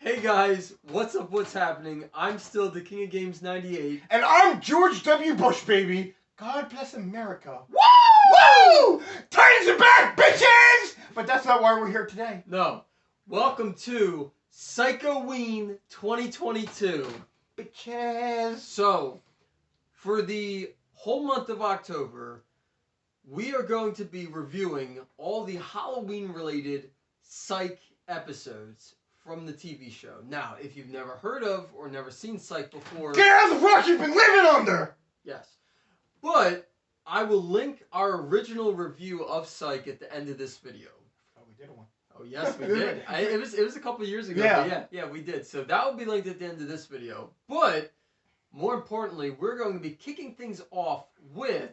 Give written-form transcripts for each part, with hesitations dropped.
Hey guys, what's up, what's happening? I'm still the King of Games 98. And I'm George W. Bush, baby. God bless America. Woo! Woo! Titans are back, bitches! But that's not why we're here today. No. Welcome to Psych-o-ween 2022. Bitches. So, for the whole month of October, we are going to be reviewing all the Halloween-related Psych episodes from the TV show. Now, if you've never heard of or never seen Psych before... Get out of the rock you've been living under! Yes. But I will link our original review of Psych at the end of this video. Oh, we did one. Oh, yes, we did. It was a couple years ago. Yeah. Yeah, we did. So that will be linked at the end of this video. But, more importantly, we're going to be kicking things off with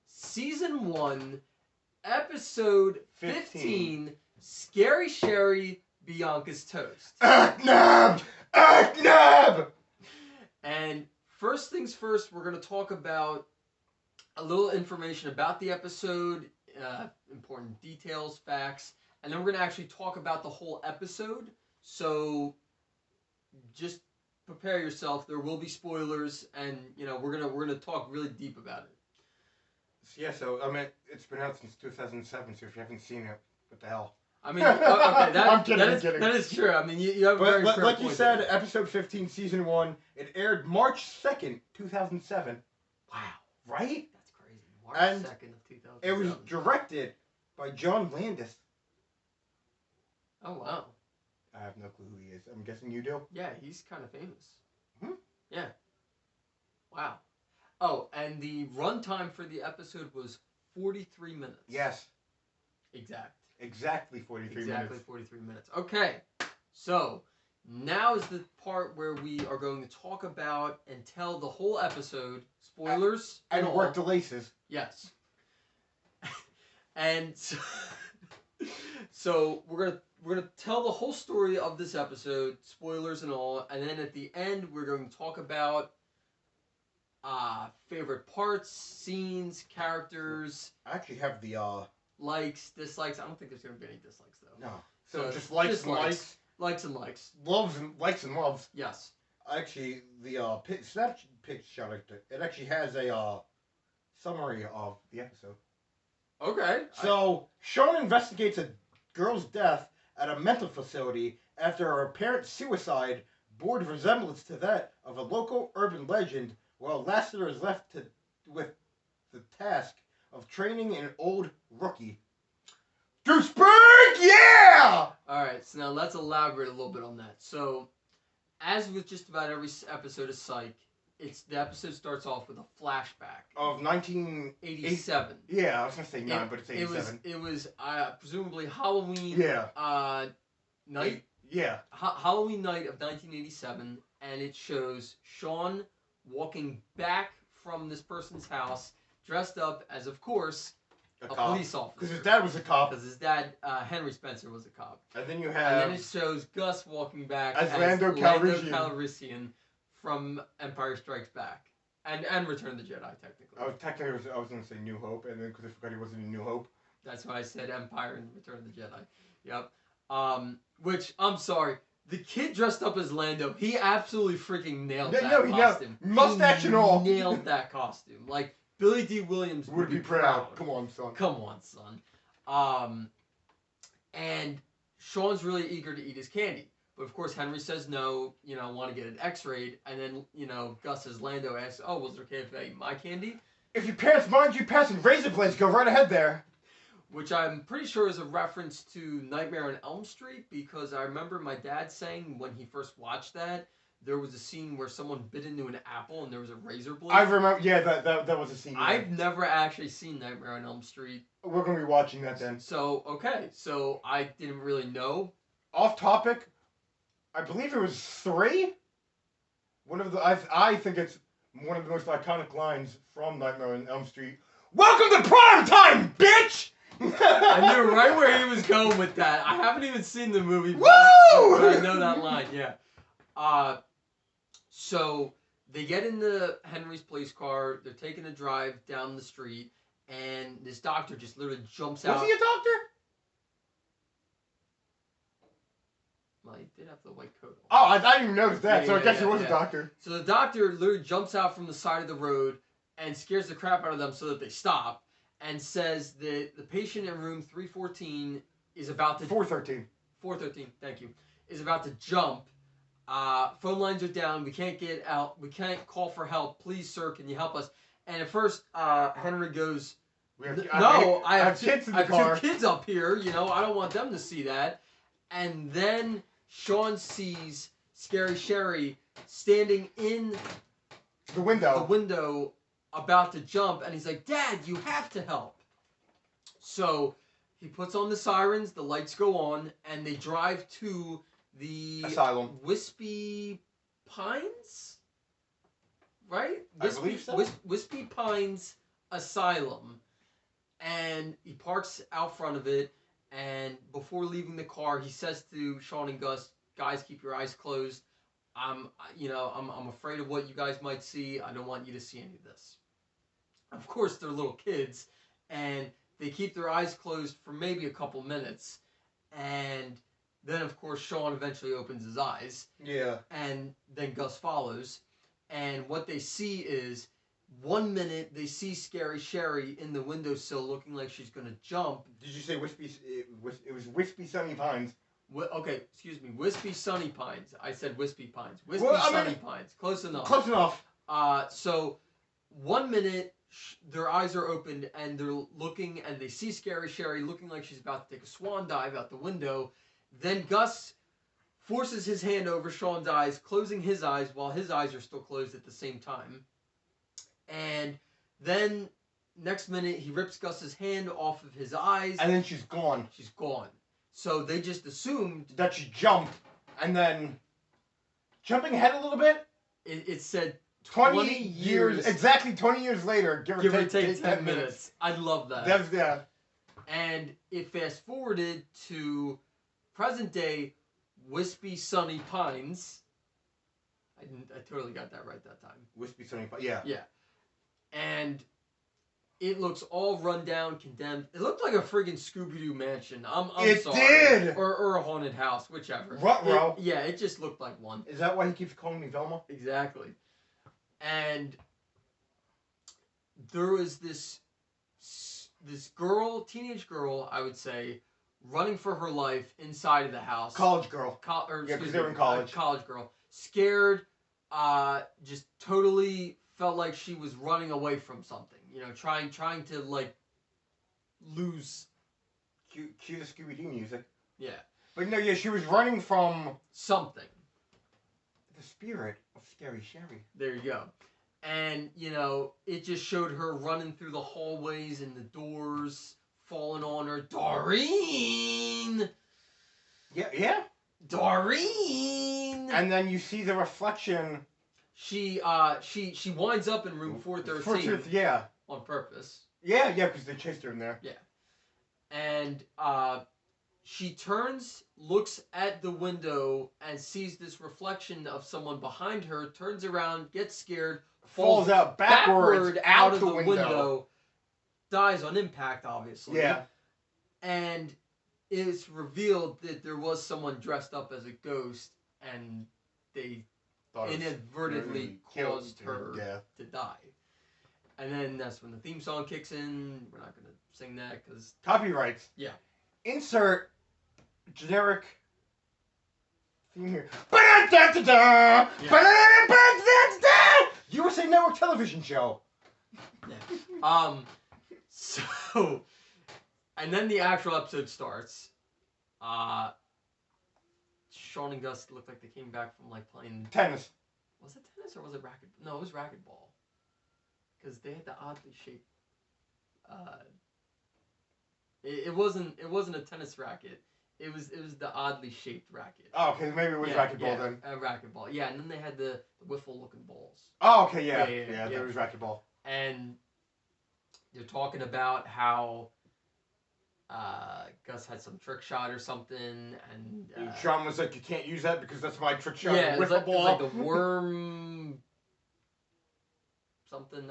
Season 1, Episode 15, Scary Sherry, Bianca's Toast. Nab! Nab! And first things first, we're going to talk about a little information about the episode, important details, facts, and then we're going to actually talk about the whole episode. So just prepare yourself. There will be spoilers, and we're gonna talk really deep about it. Yeah, so I mean, it's been out since 2007. So if you haven't seen it, what the hell? I mean, okay, I'm kidding. That is true. I mean, you have a very fair like point you said, there. episode 15, season 1, it aired March 2nd, 2007. Wow, right? That's crazy. March And 2nd of 2007. It was directed by John Landis. Oh wow. I have no clue who he is. I'm guessing you do. Yeah, he's kind of famous. Hmm? Yeah. Wow. Oh, and the runtime for the episode was 43 minutes. Yes. Exactly 43 minutes. Exactly 43 minutes. Okay. So, now is the part where we are going to talk about and tell the whole episode. Spoilers. And all. work the laces. Yes. And so we're gonna tell the whole story of this episode, spoilers and all, and then at the end we're going to talk about favorite parts, scenes, characters. I actually have the likes, dislikes. I don't think there's gonna be any dislikes though. No. So just likes and likes. Likes and likes. Loves and likes and loves. Yes. Actually, the Snapchat, it actually has a summary of the episode. Okay. So Sean investigates a girl's death at a mental facility after her apparent suicide bore resemblance to that of a local urban legend, while Lassiter is left with the task of training an old rookie. Douchebag, yeah! Alright, so now let's elaborate a little bit on that. So, as with just about every episode of Psych, the episode starts off with a flashback. Of 1987. Yeah, I was going to say 9, but it's 87. It was presumably Halloween night. Yeah. Halloween night of 1987, and it shows Sean walking back from this person's house, dressed up as, of course, a police officer. Because his dad was a cop. Because his dad, Henry Spencer, was a cop. And then you And have... then it shows Gus walking back as Lando Calrissian from Empire Strikes Back. And Return of the Jedi, technically. I was going to say New Hope, and then because I forgot he wasn't in New Hope. That's why I said Empire and Return of the Jedi. Yep. Which, I'm sorry, the kid dressed up as Lando, he absolutely freaking nailed that costume. Mustache and all. Nailed that costume. Like, Billy D. Williams would be proud. Come on, son. Come on, son. And Sean's really eager to eat his candy. But of course, Henry says no, I want to get an X-rayed. And then, Gus as Lando asks, oh, was it okay if I eat my candy? If your parents mind you passing razor blades, go right ahead there. Which I'm pretty sure is a reference to Nightmare on Elm Street, because I remember my dad saying when he first watched that, there was a scene where someone bit into an apple and there was a razor blade. I remember, yeah, that was a scene. Yeah. I've never actually seen Nightmare on Elm Street. We're going to be watching that then. So, okay, so I didn't really know. Off topic, I believe it was 3? I think it's one of the most iconic lines from Nightmare on Elm Street. Welcome to prime time, bitch! I knew right where he was going with that. I haven't even seen the movie, but I know that line, yeah. So they get into Henry's police car, they're taking a drive down the street, and this doctor just literally jumps out. Was he a doctor? Well, he did have the white coat on. Oh, I didn't even notice that, so I guess he was a yeah. doctor. So the doctor literally jumps out from the side of the road and scares the crap out of them so that they stop and says that the patient in room 314 is about to... 413. 413, thank you. Is about to jump. Phone lines are down. We can't get out. We can't call for help. Please, sir, can you help us? And at first, Henry goes, no, I have kids in the car. 2 kids up here. You know, I don't want them to see that. And then Sean sees Scary Sherry standing in the window about to jump. And he's like, Dad, you have to help. So he puts on the sirens. The lights go on. And they drive to the asylum. Wispy Pines? Right? I believe so. Wispy Pines Asylum. And he parks out front of it, and before leaving the car, he says to Sean and Gus, "Guys, keep your eyes closed. I'm afraid of what you guys might see. I don't want you to see any of this." Of course, they're little kids, and they keep their eyes closed for maybe a couple minutes, and then, of course, Sean eventually opens his eyes. Yeah. And then Gus follows, and what they see is, 1 minute, they see Scary Sherry in the windowsill looking like she's going to jump. Did you say Wispy? It was Wispy Sunny Pines. Okay, excuse me. Wispy Sunny Pines. I said Wispy Pines. Sunny Pines. Close enough. Close enough. So 1 minute, their eyes are opened, and they're looking, and they see Scary Sherry looking like she's about to take a swan dive out the window. Then Gus forces his hand over Sean's eyes, closing his eyes while his eyes are still closed at the same time. And then, next minute, he rips Gus's hand off of his eyes. And then she's gone. She's gone. So they just assumed... that she jumped. And then, jumping ahead a little bit... It said 20 years... Exactly 20 years later. Give or take 10 minutes. I love that. That's, yeah. And it fast-forwarded to present-day Wispy Sunny Pines. I totally got that right that time. Wispy Sunny Pines, yeah. Yeah. And it looks all run down, condemned. It looked like a friggin' Scooby-Doo mansion. I'm it sorry. Did! Or a haunted house, whichever. Ruh-roh. Yeah, it just looked like one. Is that why he keeps calling me Velma? Exactly. And there was this girl, teenage girl, I would say, running for her life inside of the house. College girl. Yeah, because they were in college. College girl. Scared, just totally... felt like she was running away from something, you know, trying to like lose. Cue the Scooby-Doo music. Yeah. But no, yeah, she was running from something. The spirit of Scary Sherry. There you go. And, you know, it just showed her running through the hallways and the doors, falling on her. Doreen! Yeah. Doreen! And then you see the reflection. She winds up in room 413. Yeah. On purpose. Yeah, because they chased her in there. Yeah. And she turns, looks at the window, and sees this reflection of someone behind her, turns around, gets scared, falls out backwards out of the window, dies on impact, obviously. Yeah. And it's revealed that there was someone dressed up as a ghost, and they inadvertently caused her to die. And then that's when the theme song kicks in. We're not going to sing that because... copyrights. Yeah. Insert generic theme here. Yeah. USA Network television show. Yeah. So... And then the actual episode starts. Sean and Gus looked like they came back from like playing tennis. Was it tennis or was it racket? No, it was racquetball. Because they had the oddly shaped. It wasn't a tennis racket. It was the oddly shaped racket. Oh, okay, maybe it was racquetball then. Racquetball. Yeah, and then they had the wiffle looking balls. Oh, okay, yeah, it was racquetball. And they're talking about how. Gus had some trick shot or something, and Sean was like, "You can't use that because that's my trick shot." Yeah, it was like the worm something.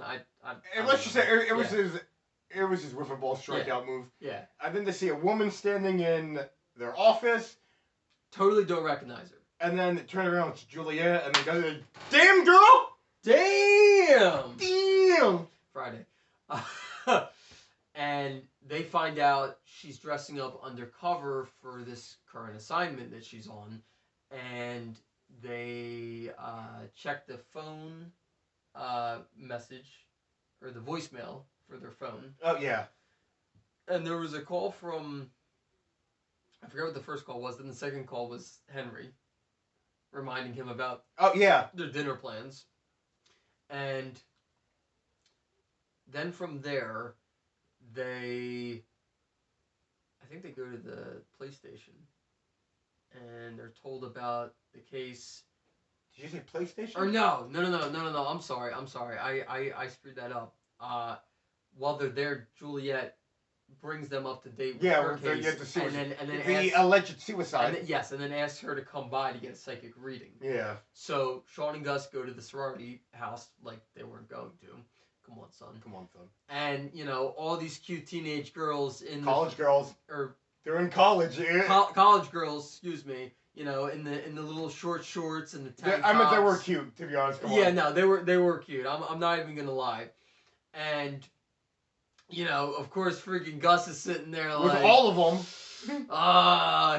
Let's just say it was his wiffle ball strikeout move. Yeah. And then they see a woman standing in their office. Totally don't recognize her. And then turn around, it's Juliet, and then goes, damn girl! Damn! Damn! Friday. And they find out she's dressing up undercover for this current assignment that she's on. And they check the phone message, or the voicemail for their phone. Oh, yeah. And there was a call from, I forget what the first call was, then the second call was Henry, reminding him about their dinner plans. And then from there, I think they go to the police station, and they're told about the case. Did you say PlayStation? Or no, I'm sorry, I screwed that up. While they're there, Juliet brings them up to date with her case, and then the alleged suicide. And then asks her to come by to get a psychic reading. Yeah. So Sean and Gus go to the sorority house like they weren't going to. Come on, son. And all these cute teenage girls in girls, or they're in college. College girls, excuse me. In the little short shorts and the tank tops. I meant they were cute, to be honest. No, they were cute. I'm not even gonna lie. And of course, freaking Gus is sitting there with like all of them.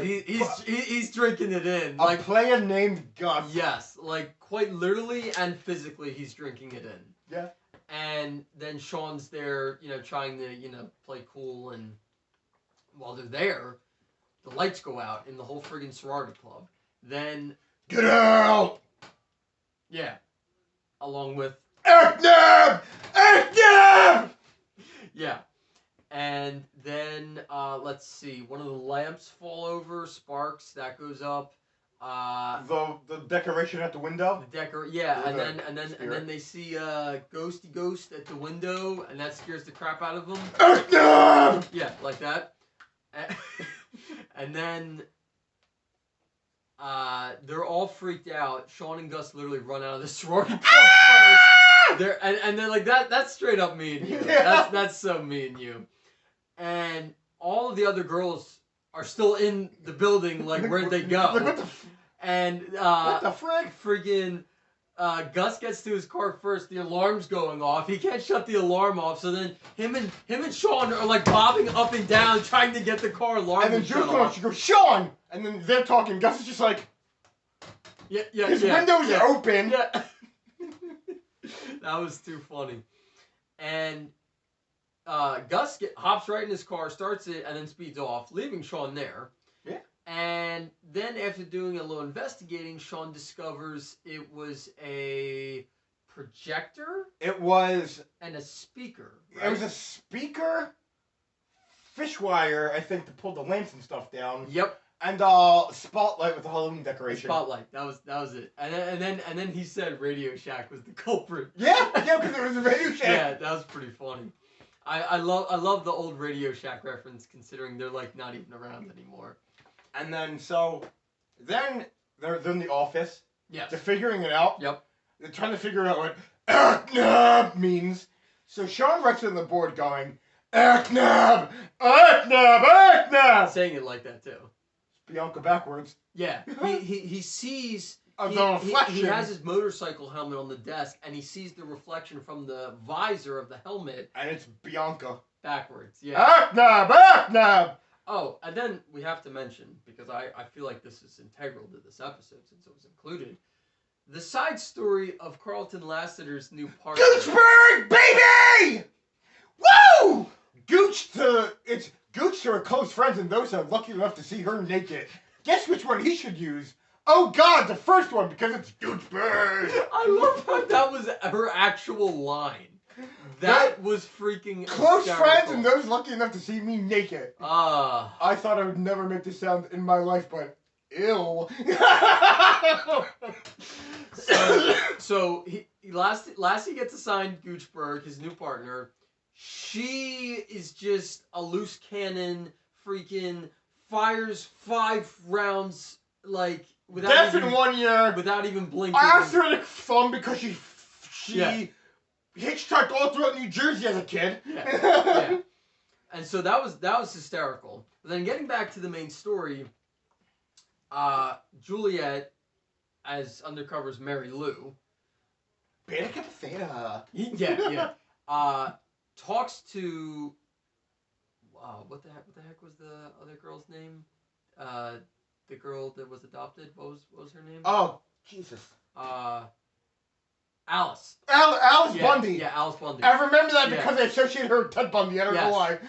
He's drinking it in. A player named Gus. Yes, like quite literally and physically, he's drinking it in. Yeah. And then Sean's there, trying to, play cool. And while they're there, the lights go out in the whole friggin' sorority club. Then... Get out! Yeah. Along with... Eknab! Yeah. And then, let's see, one of the lamps fall over, sparks, that goes up. The decoration at the window. And then they see a ghosty ghost at the window, and that scares the crap out of them. Yeah, like that. And then they're all freaked out. Sean and Gus literally run out of the sorority club first. And they're like, that's straight up me and you. Yeah. That's so me and you. And all of the other girls are still in the building, like, where'd they go? And what the frick? Friggin' Gus gets to his car first. The alarm's going off. He can't shut the alarm off. So then him and Sean are like bobbing up and down trying to get the car alarm. And then she goes, Sean! And then they're talking. Gus is just like, his window's open. Yeah. That was too funny. And Gus hops right in his car, starts it, and then speeds off, leaving Sean there. Yeah. And then after doing a little investigating, Sean discovers it was a projector. It was... And a speaker. Right? It was a speaker, fish wire, I think, to pull the lamps and stuff down. Yep. And spotlight with the Halloween decoration. Spotlight. That was it. And then he said Radio Shack was the culprit. Yeah, because it was a Radio Shack. Yeah, that was pretty funny. I love the old Radio Shack reference, considering they're like not even around anymore. And then they're in the office. Yes. They're figuring it out. Yep. They're trying to figure out what Eknab means. So Sean writes on the board going, Eknab! Eknab! Eknab! Saying it like that too. It's Bianca backwards. Yeah. He sees the reflection. He has his motorcycle helmet on the desk, and he sees the reflection from the visor of the helmet. And it's Bianca. Backwards, yeah. Eknab! Eknab! Oh, and then we have to mention, because I feel like this is integral to this episode since it was included, the side story of Carlton Lasseter's new partner. Goochberg, baby! Woo! Gooch to her close friends and those who are lucky enough to see her naked. Guess which one he should use? Oh God, the first one, because it's Goochberg. I love how that was her actual line. That was freaking close hysterical. Friends and those lucky enough to see me naked. I thought I would never make this sound in my life, but ill. so Lassie gets assigned Goochberg, his new partner. She is just a loose cannon, freaking fires 5 rounds like without death even, in 1 year without even blinking. Arthritic thumb because she hitchhiked all throughout New Jersey as a kid. Yeah. And so that was hysterical. But then getting back to the main story, Juliet, as undercover as Mary Lou. Beta Kappa Theta. Yeah. Talks to. What the heck was the other girl's name? The girl that was adopted. What was her name? Oh, Jesus. Alice. Alice Bundy. Yeah, Alice Bundy. I remember that because I associated her with Ted Bundy. I don't know why.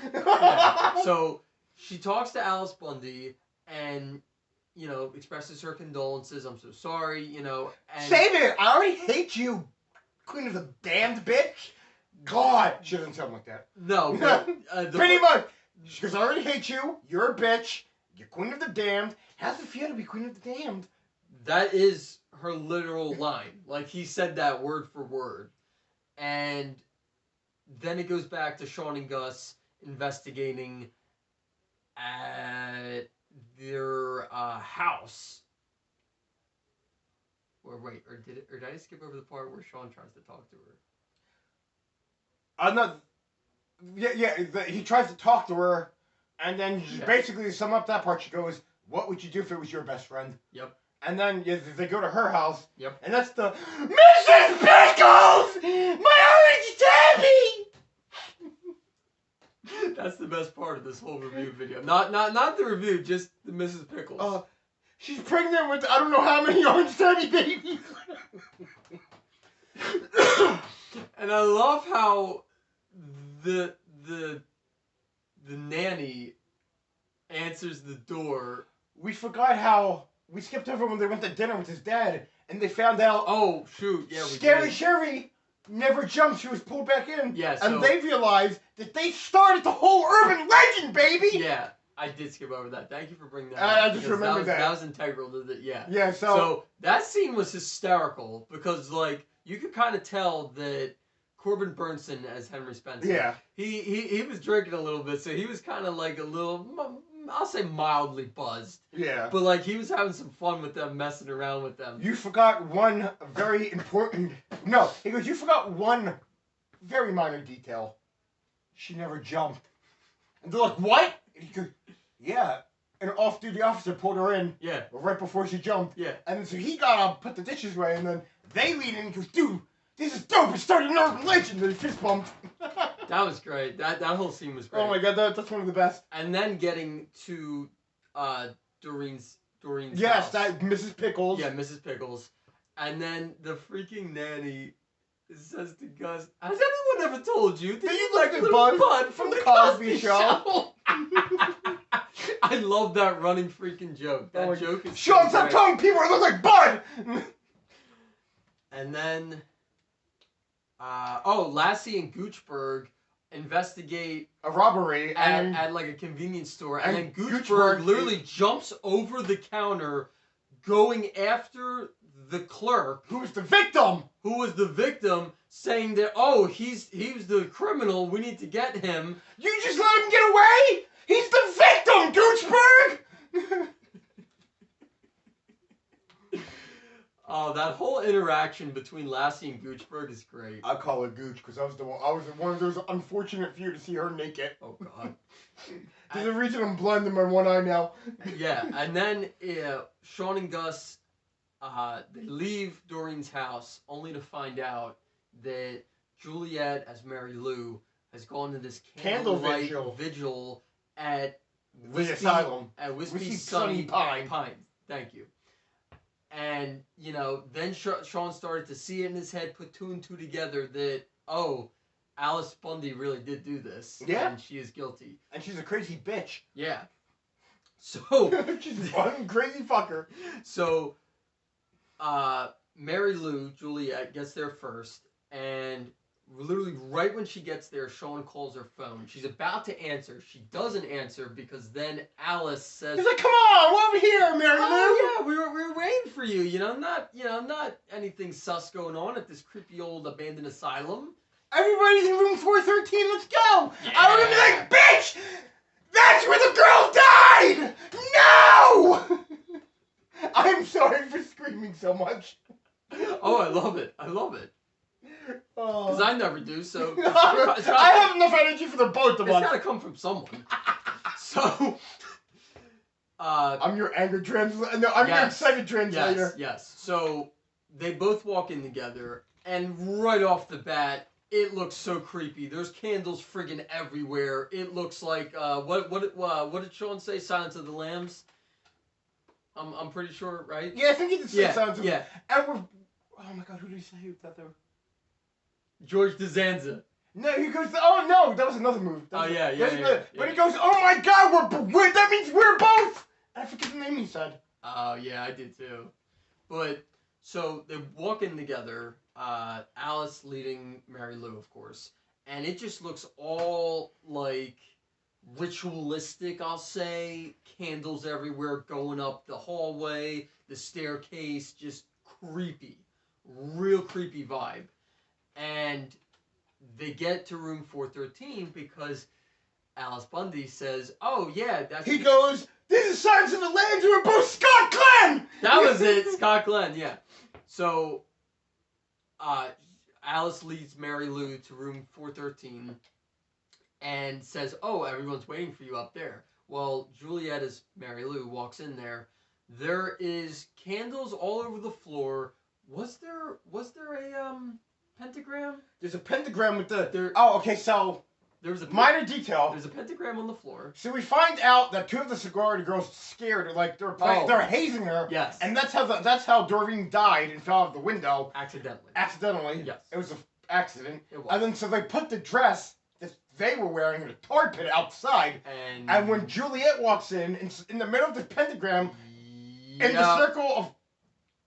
So she talks to Alice Bundy and, expresses her condolences. I'm so sorry, And Save it! I already hate you, Queen of the Damned bitch. God, she doesn't sound like that. No, but, pretty much. She goes, I already hate you. You're a bitch. You're Queen of the Damned. How's it feel to be Queen of the Damned? That is her literal line. Like, he said that word for word. And then it goes back to Sean and Gus investigating at their house. Or did I skip over the part where Sean tries to talk to her? I'm not. Yeah. He tries to talk to her, and then basically to sum up that part, she goes, "What would you do if it was your best friend?" Yep. And then they go to her house. Yep. And that's the Mrs. Pickles, my orange tabby. That's the best part of this whole review video. Not the review, just the Mrs. Pickles. She's pregnant with I don't know how many orange tabby babies. And I love how the nanny answers the door. We forgot how we skipped over when they went to dinner with his dad, and they found out. Oh shoot! Yeah, Scary Sherry never jumped; she was pulled back in. Yeah, and they realized that they started the whole urban legend, baby. Yeah, I did skip over that. Thank you for bringing that up. I just remembered that. That was integral to it. Yeah. Yeah. So that scene was hysterical because you could kind of tell that Corbin Burnson as Henry Spencer. Yeah. He was drinking a little bit, so he was kind of like a little, I'll say mildly buzzed. Yeah. But he was having some fun with them, messing around with them. You forgot one very important. No, he goes. You forgot one very minor detail. She never jumped. And they're like, "What?" And he goes, "Yeah." And an off-duty officer pulled her in. Yeah. Right before she jumped. Yeah. And then so he got up, put the dishes away, and then they lean in and goes, "Dude, this is dope. It started an urban legend." And he fist bumped. That was great. That whole scene was great. Oh my god, that's one of the best. And then getting to Doreen's yes, house. that Mrs. Pickles. Yeah, Mrs. Pickles. And then the freaking nanny says to Gus, "Has anyone ever told you that you like little Bud from the Cosby Show?" I love that running freaking joke. That joke is Sean, stop telling people I look like Bud! And then, Lassie and Goochberg investigate a robbery at like a convenience store, and then Goochberg literally jumps over the counter, going after the clerk, who was the victim, saying that he was the criminal. We need to get him. You just let him get away. He's the victim, Goochberg. Oh, that whole interaction between Lassie and Goochberg is great. I call her Gooch because I was one of those unfortunate few to see her naked. Oh God. There's a reason I'm blind in my one eye now. Yeah, and then Sean and Gus, they leave Doreen's house only to find out that Juliet, as Mary Lou, has gone to this candlelight vigil at the asylum. At Wispy Sunny Pines. Thank you. And, then Sean started to see it in his head, put two and two together that, Alice Bundy really did do this. Yeah. And she is guilty. And she's a crazy bitch. Yeah. So. She's one crazy fucker. So, Mary Lou, Juliet, gets there first. And literally right when she gets there, Sean calls her phone. She's about to answer. She doesn't answer because then Alice says, he's like, "Come on, over here, Mary Lou." "Oh yeah, we were waiting for you. Not anything sus going on at this creepy old abandoned asylum. Everybody's in room 413. Let's go." Yeah. I would have been like, "Bitch, that's where the girl died." No. I'm sorry for screaming so much. Oh, I love it. Because I never do, so... I have enough energy for the both of us. It's got to come from someone. So, I'm your anger translator. No, I'm your excited translator. Yes. So they both walk in together, and right off the bat, it looks so creepy. There's candles friggin' everywhere. It looks like what did Sean say? Silence of the Lambs. I'm pretty sure, right? Yeah, I think he did say Silence of the Lambs. And we're, oh my god, who did he say that there? George DeZanza. No, he goes. Oh no, that was another move. Yeah. But he goes, oh my god, we're that means we're both. I forget the name he said. Oh yeah, I did too. But so they walk in together. Alice leading Mary Lou, of course, and it just looks all like ritualistic. I'll say candles everywhere, going up the hallway, the staircase, just creepy, real creepy vibe. And they get to room 413 because Alice Bundy says, "Oh yeah, that's." He goes, "This is Silence of the Lambs. We're both Scott Glenn." That was it, Scott Glenn. Yeah. So, Alice leads Mary Lou to room 413 and says, "Oh, everyone's waiting for you up there." Well, Juliet, as Mary Lou walks in there, there is candles all over the floor. Was there a pentagram? There's a pentagram with the. There, oh, okay. So there was a minor detail. There's a pentagram on the floor. So we find out that two of the sorority girls scared, like they're hazing her. Yes. And that's how Doreen died and fell out of the window. Accidentally. Yes. It was an accident. It was. And then so they put the dress that they were wearing in a tar pit outside. And when Juliet walks in the middle of the pentagram, in the circle of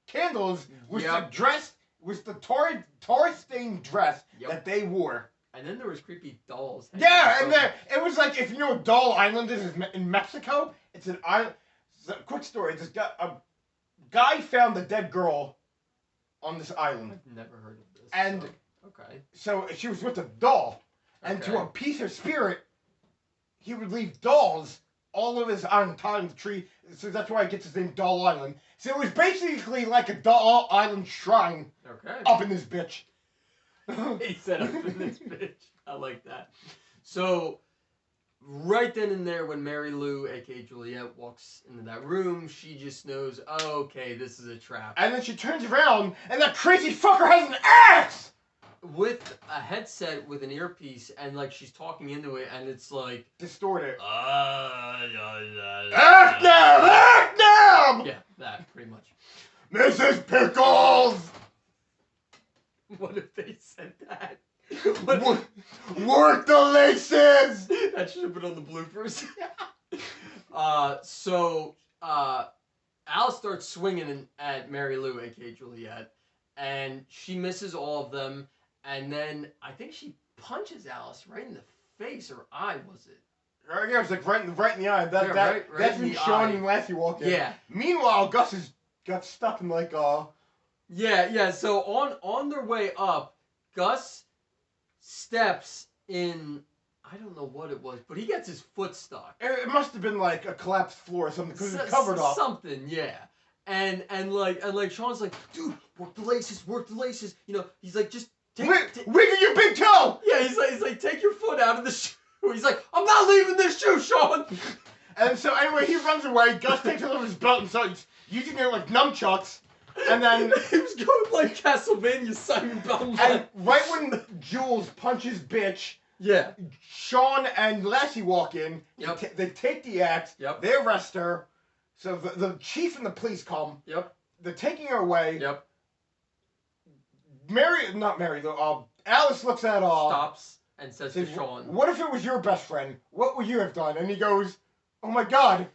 candles, was the dress. Was the tar-stained dress that they wore. And then there was creepy dolls. Yeah, and it was like, if you know what Doll Island is in Mexico, it's an island. Quick story, a guy found a dead girl on this island. I've never heard of this. And so she was with a doll. And to appease her spirit, he would leave dolls all over this island, tying the tree. So that's why it gets its name Doll Island. So it was basically like a Doll Island shrine up in this bitch. He said up in this bitch. I like that. So, right then and there, when Mary Lou, a.k.a. Juliet, walks into that room, she just knows, oh, okay, this is a trap. And then she turns around, and that crazy fucker has an axe! With a headset with an earpiece, and like she's talking into it, and it's like distorted. Act now! Act now! Yeah, that pretty much. Mrs. Pickles! What if they said that? Work the laces! That should have been on the bloopers. Alice starts swinging at Mary Lou, aka Juliet, and she misses all of them. And then I think she punches Alice right in the face or eye, was it? Yeah, it was like right in the eye. That's when Sean and Lassie walk in. Yeah. Meanwhile, Gus has got stuck in like Yeah. So on their way up, Gus steps in. I don't know what it was, but he gets his foot stuck. It must have been like a collapsed floor or something because it's covered up. Something, yeah. And Sean's like, dude, work the laces. You know, he's like, just. Wiggle your big toe! Yeah, he's like, take your foot out of the shoe. He's like, I'm not leaving this shoe, Sean! And so anyway, he runs away. Gus takes it off his belt and starts using it like nunchucks. And then he was going like Castlevania Simon Belmont. And right when Jules punches bitch, Sean and Lassie walk in. Yep. They take the axe. Yep. They arrest her. So the chief and the police come. Yep. They're taking her away. Yep. Alice looks at stops and says to Sean, "What if it was your best friend? What would you have done?" And he goes, "Oh my God,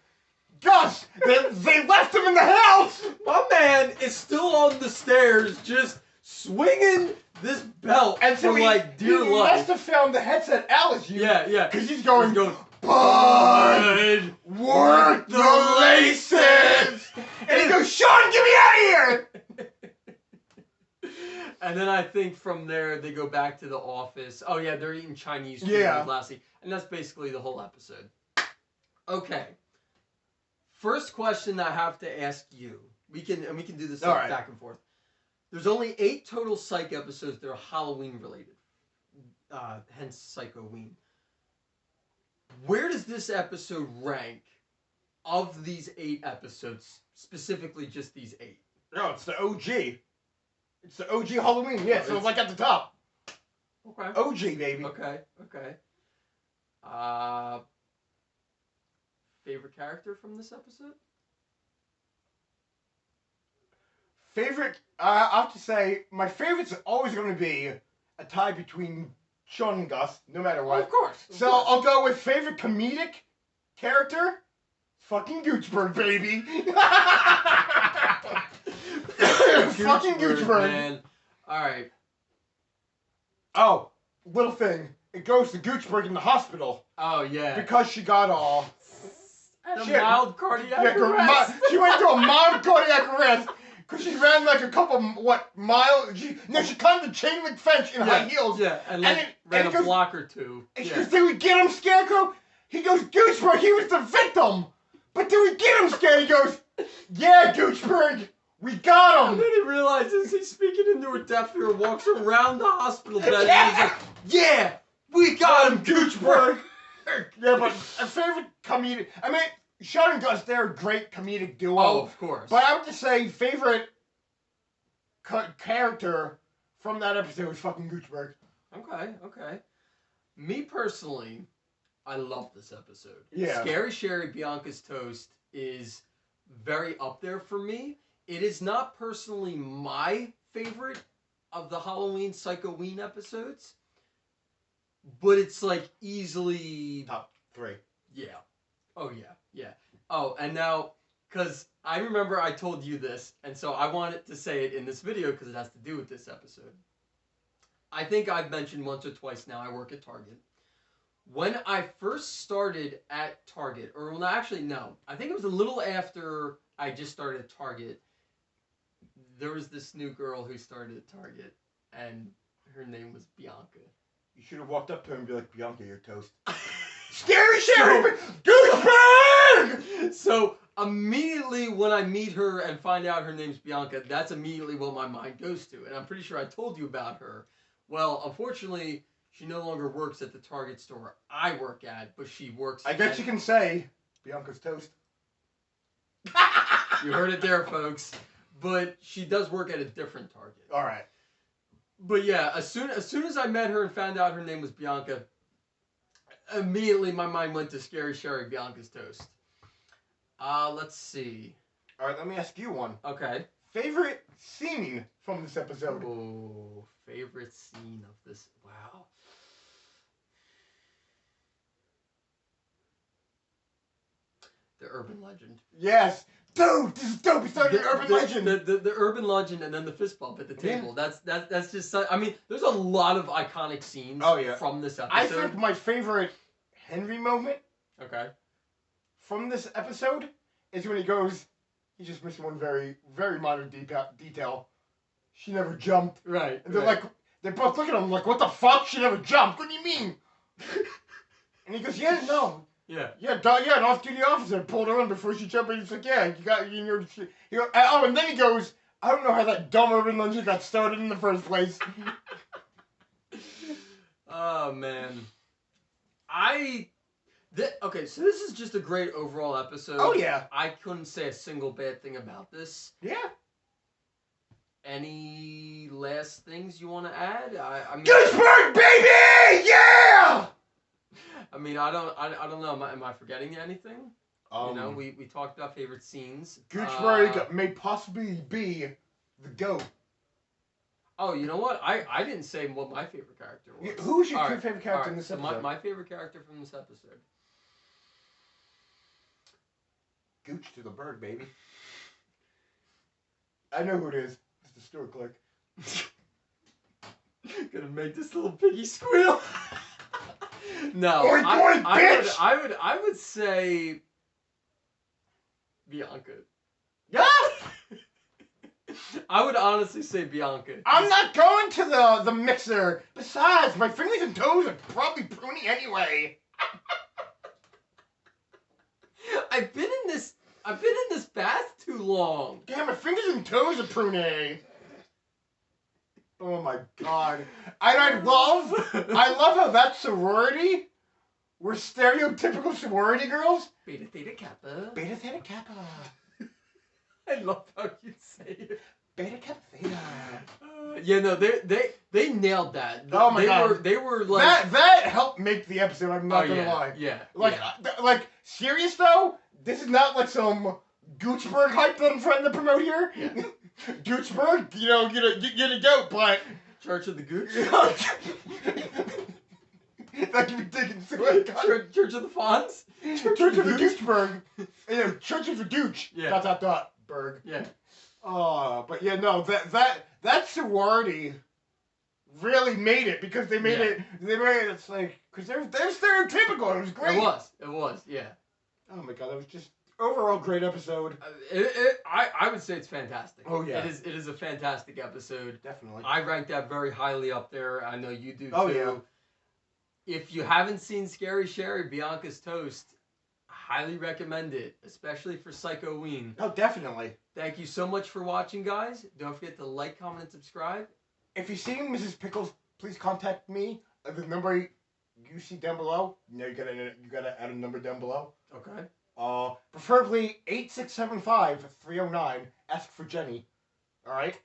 Gus! They left him in the house. My man is still on the stairs, just swinging this belt and so for like dear life. He must have found the headset Alice used. Yeah. Because he's going, Bud, work the laces. And he goes, Sean, get me out of here. And then I think from there they go back to the office. Oh yeah, they're eating Chinese food with Lassie. And that's basically the whole episode. Okay. First question I have to ask you. We can do this back and forth. There's only 8 total Psych episodes that are Halloween related. Hence Psych-o-ween. Where does this episode rank of these 8 episodes, specifically just these 8. No, it's the OG. It's the OG Halloween. Yeah, so it's like at the top. Okay. OG, baby. Okay. Favorite character from this episode? Favorite, I have to say, my favorite's always going to be a tie between Sean and Gus, no matter what. Of course. So I'll go with favorite comedic character, fucking Goochberg, baby. Fucking Goochberg. Man. All right. Oh, little thing. It goes to Goochberg in the hospital. Oh, yeah. Because she got all... And a mild cardiac arrest. She went through a mild cardiac arrest because she ran like a couple, miles? She climbed the chain link fence in high heels. Yeah, and ran a block or two. And she goes, did we get him, Scarecrow? He goes, Goochberg, he was the victim. But did we get him, Scarecrow? He goes, yeah, Goochberg, we got him. And then he realizes he's speaking into a deaf ear, walks around the hospital bed, and he's like, yeah, we got him, Goochberg. Yeah, but a favorite comedic... I mean, Sean and Gus, they're a great comedic duo. Oh, of course. But I would just say favorite character from that episode was fucking Goochberg. Okay. Me personally, I love this episode. Yeah. Scary Sherry Bianca's Toast is very up there for me. It is not personally my favorite of the Halloween Psych-o-ween episodes, but it's like easily top 3. Yeah. Oh, yeah. Oh, and now, because I remember I told you this, and so I wanted to say it in this video because it has to do with this episode. I think I've mentioned once or twice now I work at Target. When I first started at Target, or well, actually, no. I think it was a little after I just started at Target. There was this new girl who started at Target, and her name was Bianca. You should have walked up to her and be like, Bianca, you're toast. Scary Sherry! Goochberg! So, immediately when I meet her and find out her name's Bianca, that's immediately what my mind goes to. And I'm pretty sure I told you about her. Well, unfortunately, she no longer works at the Target store I work at, but she works I guess you can say, Bianca's toast. You heard it there, folks. But she does work at a different Target. All right. But yeah, as soon as I met her and found out her name was Bianca, immediately my mind went to Scary Sherry Bianca's Toast. Let's see. All right, let me ask you one. Okay. Favorite scene from this episode? Oh, favorite scene of this. Wow. The urban legend. Yes. Dude, this is dope. We started an urban legend. The urban legend and then the fist bump at the table. Yeah. That's just... I mean, there's a lot of iconic scenes from this episode. I think my favorite Henry moment from this episode is when he goes... He's just missing one very, very minor detail. She never jumped. Right. And they're like... They both look at him like, what the fuck? She never jumped. What do you mean? And he goes, yeah, no. Yeah, an off-duty officer pulled her in before she jumped in. He's like, yeah, oh, and then he goes, I don't know how that dumb urban legend got started in the first place. Oh, man. Okay, so this is just a great overall episode. Oh, yeah. I couldn't say a single bad thing about this. Yeah. Any last things you want to add? I mean, Goochberg, baby! Yeah! I mean, I don't know. Am I forgetting anything? You know, we talked about favorite scenes. Goochberg may possibly be the GOAT. Oh, you know what? I didn't say what my favorite character was. Who was your favorite character in this episode? So my favorite character from this episode. Gooch to the bird, baby. I know who it is. It's the store clerk. Gonna make this little piggy squeal. No, I would say Bianca. Yeah. I would honestly say Bianca. I'm not going to the mixer. Besides, my fingers and toes are probably pruny anyway. I've been in this bath too long. Damn, my fingers and toes are pruny. Oh my god. I love how that sorority We're stereotypical sorority girls. Beta Theta Kappa. Beta Theta Kappa. I love how you say it. Beta Kappa Theta. Yeah, no, they nailed that. Oh my God. They were like that helped make the episode. I'm not gonna lie. Yeah. Like, serious though. This is not like some Goochberg hype that I'm trying to promote here. Yeah. Goochberg, get a goat, but Church of the Gooch. That could be taken to Church of the Fonz. Church of the Goochberg. Yeah, Church of the Gooch. Yeah. Berg. Yeah. But yeah, no, that sorority really made it because they made it. It's like because they're stereotypical. It was great. It was. Yeah. Oh my God, that was just overall great episode. I would say it's fantastic. Oh yeah. It is a fantastic episode. Definitely. I rank that very highly up there. I know you do too. Oh yeah. If you haven't seen Scary Sherry, Bianca's Toast, highly recommend it, especially for Psych-o-ween. Oh, definitely. Thank you so much for watching, guys. Don't forget to like, comment, and subscribe. If you've seen Mrs. Pickles, please contact me at the number you see down below. You gotta add a number down below. Okay. Preferably 8675-309. Ask for Jenny. All right.